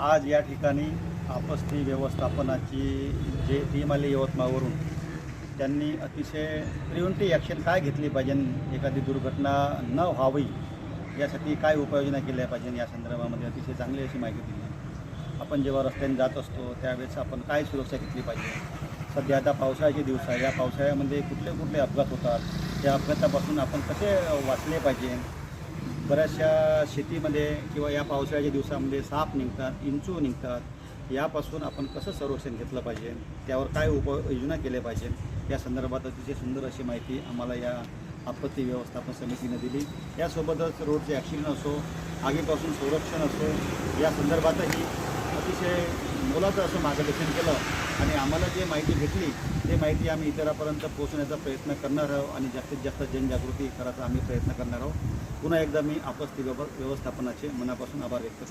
आज या ठिकाणी आपत्ती व्यवस्थापनाची जे टीम आली यवतमाळवरून, त्यांनी अतिशय प्रिव्हेंटिव्ह ॲक्शन काय घेतली पाहिजे, एखादी दुर्घटना न व्हावी यासाठी काय उपाययोजना केल्या पाहिजे या संदर्भामध्ये अतिशय चांगली अशी माहिती दिली. आपण जेव्हा रस्त्याने जात असतो त्यावेळेस आपण काय सुरक्षा घेतली पाहिजे. सध्या आता पावसाळ्याचे दिवस आहे, या पावसाळ्यामध्ये कुठले कुठले अपघात होतात, त्या अपघातापासून आपण कसे वाचले पाहिजे. बऱ्याचशा शेतीमध्ये किंवा या पावसाळ्याच्या दिवसामध्ये साप निघतात, विंचू निघतात. यापासून आपण कसं संरक्षण घेतलं पाहिजे, त्यावर काय उपाययोजना केल्या पाहिजे या संदर्भात अतिशय सुंदर अशी माहिती आम्हाला या आपत्ती व्यवस्थापन समितीने दिली. यासोबतच रोडचे ॲक्सिडेंट असो, आगीपासून संरक्षण असो, या संदर्भातही अतिशय मोलाचं असं मार्गदर्शन केलं आणि आम्हाला जे माहिती भेटली ते माहिती आम्ही इतरांपर्यंत पोहोचण्याचा प्रयत्न करणार आहोत आणि जास्तीत जास्त जनजागृती करायचा आम्ही प्रयत्न करणार आहोत. पुन्हा एकदा मी आपत्ती व्यवस्थापनाचे मनापासून आभार व्यक्त करतो.